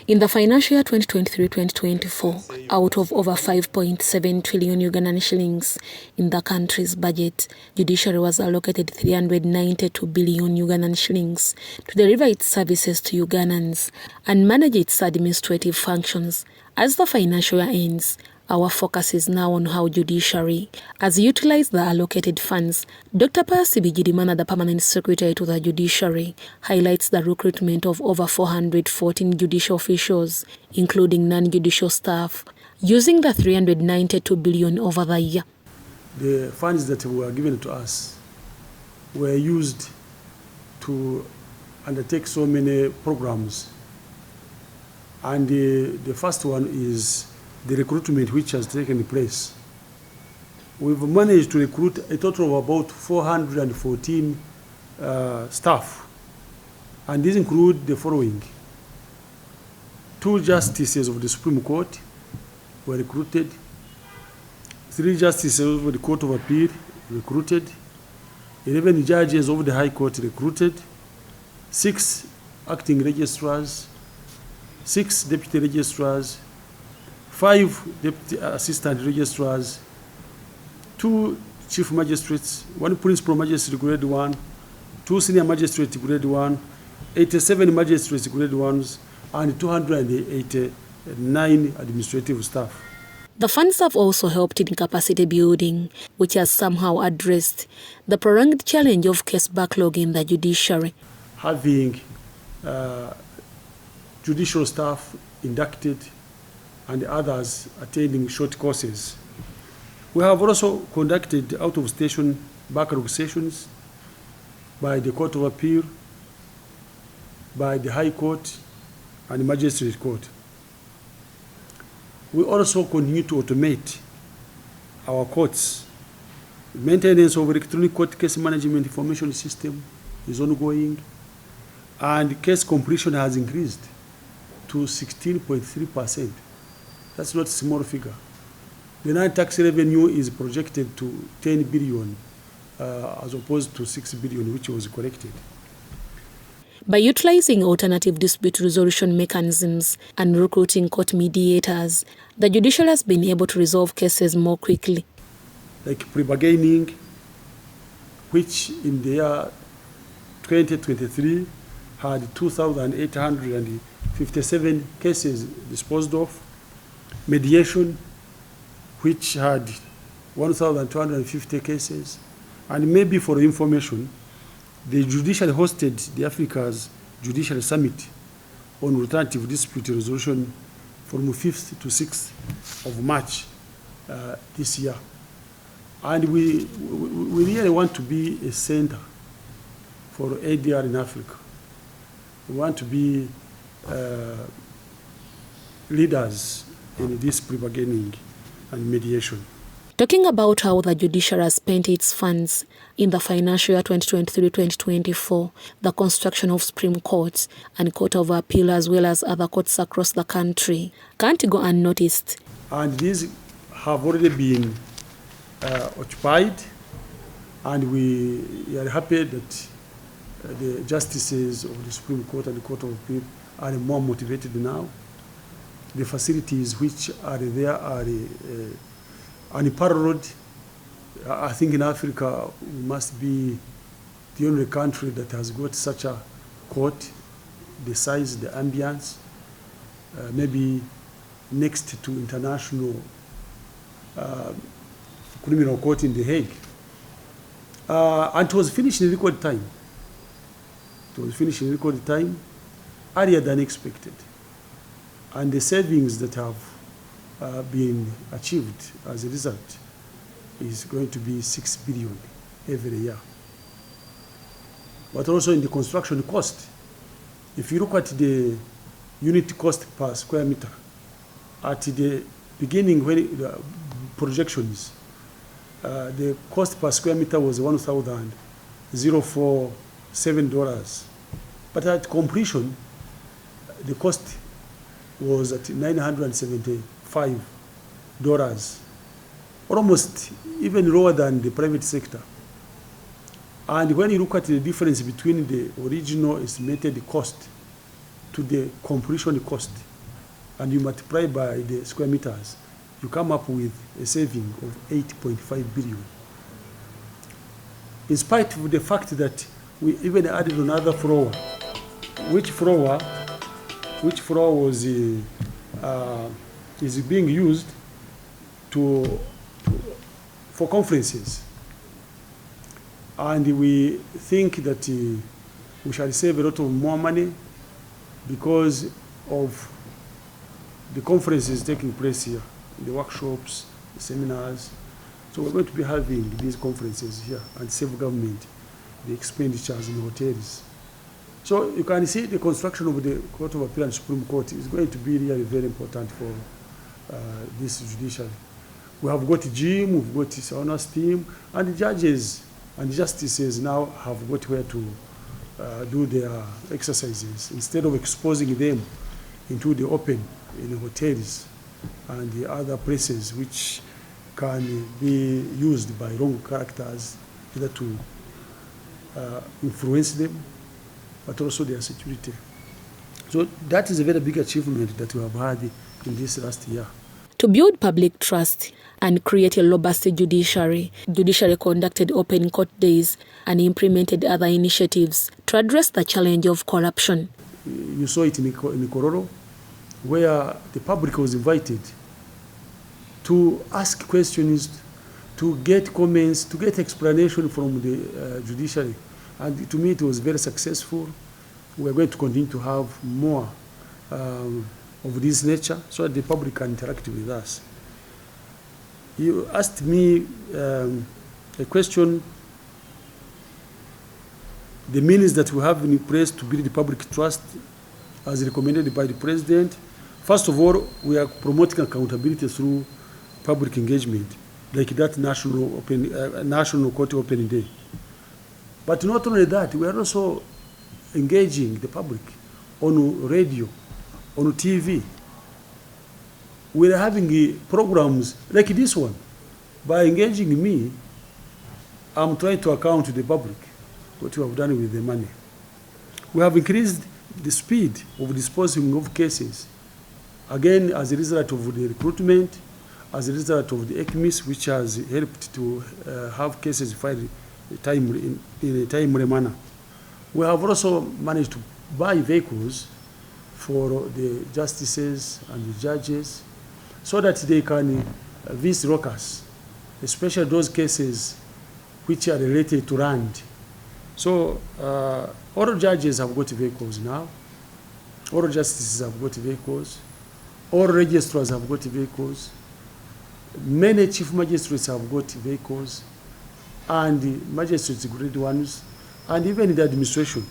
In the financial year 2023-2024, out of over 5.7 trillion Ugandan shillings in the country's budget, Judiciary was allocated 392 billion Ugandan shillings to deliver its services to Ugandans and manage its administrative functions. As the financial year ends, our focus is now on how Judiciary has utilized the allocated funds. Dr. Percy Bigirimana, the Permanent Secretary to the Judiciary, highlights the recruitment of over 414 judicial officials, including non-judicial staff, using the 392 billion over the year. The funds that were given to us were used to undertake so many programs. And the first one is the recruitment which has taken place. We've managed to recruit a total of about 414 staff, and these include the following. 2 justices of the Supreme Court were recruited, 3 justices of the Court of Appeal recruited, 11 judges of the High Court recruited, 6 acting registrars, 6 deputy registrars, 5 deputy assistant registrars, 2 chief magistrates, 1 principal magistrate grade 1, 2 senior magistrates grade 1, 87 magistrates grade 1s, and 289 administrative staff. The funds have also helped in capacity building, which has somehow addressed the prolonged challenge of case backlog in the judiciary. Having judicial staff inducted and others attending short courses. We have also conducted out-of-station backlog sessions by the Court of Appeal, by the High Court, and the Magistrate Court. We also continue to automate our courts. Maintenance of electronic court case management information system is ongoing, and case completion has increased to 16.3%. That's not a small figure. The non-tax revenue is projected to 10 billion as opposed to 6 billion, which was collected. By utilizing alternative dispute resolution mechanisms and recruiting court mediators, the judiciary has been able to resolve cases more quickly. Like pre-bargaining, which in the year 2023 had 2,857 cases disposed of. Mediation, which had 1,250 cases. And maybe for information, the judiciary hosted the Africa's Judiciary Summit on alternative dispute resolution from 5th to 6th of March this year. And we really want to be a center for ADR in Africa. We want to be leaders in this pre-bargaining and mediation. Talking about how the judiciary has spent its funds in the financial year 2023-2024, the construction of Supreme Court and Court of Appeal as well as other courts across the country can't go unnoticed. And these have already been occupied, and we are happy that the justices of the Supreme Court and the Court of Appeal are more motivated now. The facilities which are there are unparalleled. I think in Africa we must be the only country that has got such a court, the size, the ambience, maybe next to international criminal court in The Hague. And it was finished in record time. It was finished in record time, earlier than expected. And the savings that have been achieved as a result is going to be 6 billion every year. But also in the construction cost, if you look at the unit cost per square meter, at the beginning when the projections, the cost per square meter was $1,047. But at completion, the cost was at $975, almost even lower than the private sector. And when you look at the difference between the original estimated cost to the completion cost, and you multiply by the square meters, you come up with a saving of 8.5 billion. In spite of the fact that we even added another floor, which floor was is being used for conferences, and we think that we shall save a lot of more money because of the conferences taking place here, the workshops, the seminars. So we're going to be having these conferences here and save government the expenditures in hotels. So you can see the construction of the Court of Appeal and Supreme Court is going to be really very important for this judiciary. We have got gym, we've got sauna steam, and the judges and the justices now have got where to do their exercises instead of exposing them into the open in the hotels and the other places which can be used by wrong characters either to influence them, but also their security. So that is a very big achievement that we have had in this last year. To build public trust and create a robust judiciary, Judiciary conducted open court days and implemented other initiatives to address the challenge of corruption. You saw it in Kororo, where the public was invited to ask questions, to get comments, to get explanation from the judiciary. And to me, it was very successful. We're going to continue to have more of this nature so that the public can interact with us. You asked me a question, the means that we have in place to build the public trust as recommended by the President. First of all, we are promoting accountability through public engagement, like that National Court Opening Day. But not only that, we are also engaging the public on radio, on TV. We are having programs like this one. By engaging me, I'm trying to account to the public what you have done with the money. We have increased the speed of disposing of cases, again, as a result of the recruitment, as a result of the ECMIS, which has helped to have cases filed in a timely manner. We have also managed to buy vehicles for the justices and the judges so that they can visit locals, especially those cases which are related to land. So all judges have got vehicles now, all justices have got vehicles, all registrars have got vehicles, many chief magistrates have got vehicles, and the magistrates, grade ones, and even the administration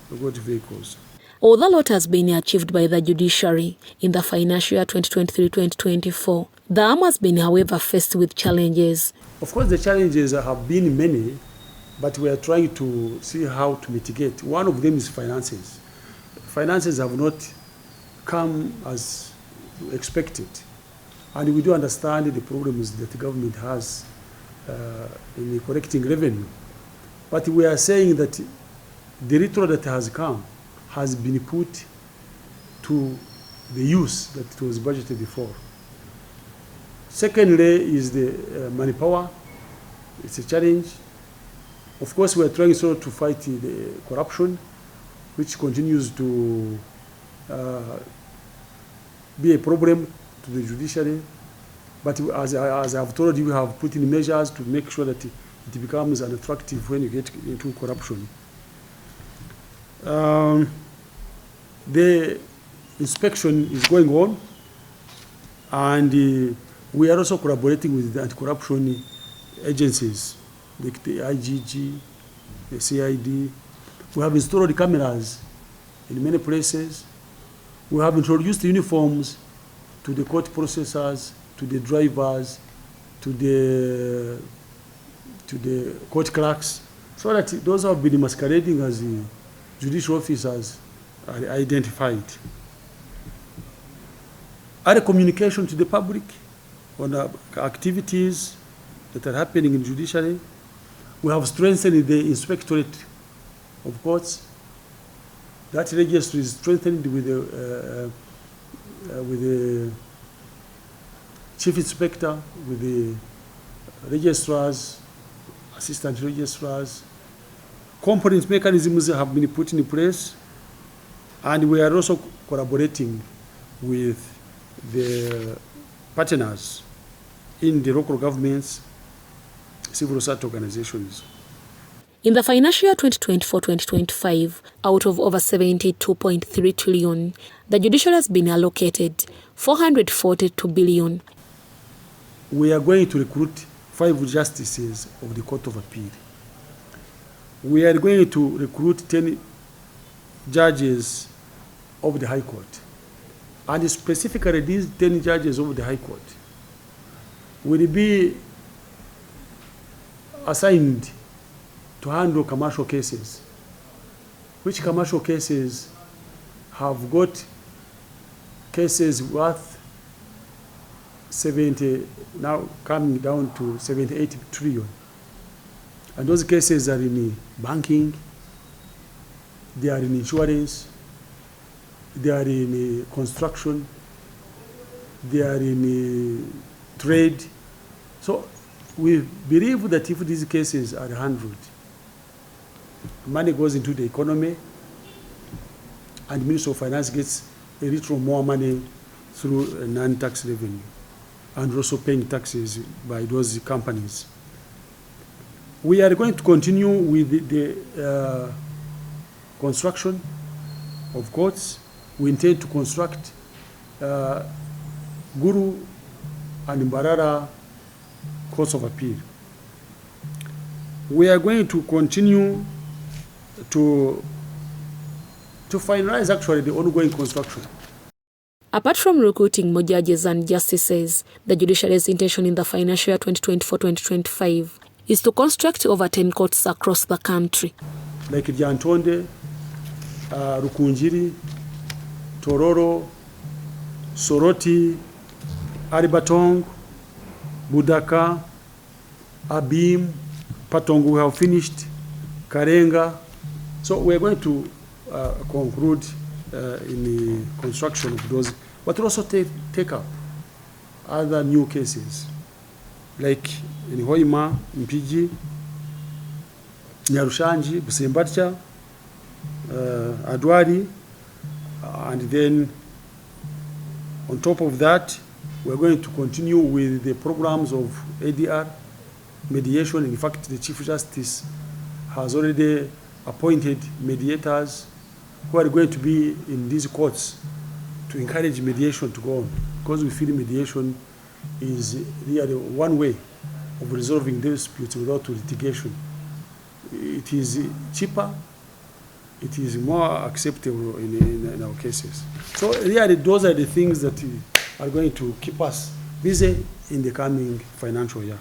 have got vehicles. Although a lot has been achieved by the judiciary in the financial year 2023-2024, the arm has been, however, faced with challenges. Of course, the challenges have been many, but we are trying to see how to mitigate. One of them is finances. Finances have not come as expected, and we do understand the problems that the government has in collecting revenue. But we are saying that the little that has come has been put to the use that it was budgeted before. Secondly is the manpower. It's a challenge. Of course, we are trying so to fight the corruption, which continues to be a problem to the judiciary. But as I've told you, we have put in measures to make sure that it becomes unattractive when you get into corruption. The inspection is going on, and we are also collaborating with the anti-corruption agencies, like the IGG, the CID. We have installed cameras in many places. We have introduced uniforms to the court processors, to the drivers, to the court clerks, so that those who have been masquerading as the judicial officers are identified. Other communication to the public on the activities that are happening in judiciary. We have strengthened the inspectorate of courts. That register is strengthened with with the chief inspector, with the registrars, assistant registrars. Compliance mechanisms have been put in place, and we are also collaborating with the partners in the local governments, civil society organizations. In the financial year 2024-2025, out of over 72.3 trillion, the judiciary has been allocated 442 billion. We are going to recruit 5 justices of the Court of Appeal. We are going to recruit 10 judges of the High Court. And specifically, these 10 judges of the High Court will be assigned to handle commercial cases, which commercial cases have got cases worth 70, now coming down to 78 trillion. And those cases are in banking, they are in insurance, they are in construction, they are in trade. So we believe that if these cases are handled, money goes into the economy, and Ministry of Finance gets a little more money through non-tax revenue, and also paying taxes by those companies. We are going to continue with the construction of courts. We intend to construct Guru and Mbarara courts of appeal. We are going to continue to finalize actually the ongoing construction. Apart from recruiting more judges and justices, the judiciary's intention in the financial year 2024-2025 is to construct over 10 courts across the country. Like Jantonde, Rukunjiri, Tororo, Soroti, Aribatong, Budaka, Abim, Patongu we have finished, Karenga. So we're going to conclude in the construction of those, but also take up other new cases, like in Hoima, Mpiji, Nyarushanji, Busembatcha, Adwari, and then on top of that, we're going to continue with the programs of ADR, mediation. In fact, the Chief Justice has already appointed mediators who are going to be in these courts to encourage mediation to go on, because we feel mediation is really one way of resolving disputes without litigation. It is cheaper, it is more acceptable in our cases. So really those are the things that are going to keep us busy in the coming financial year.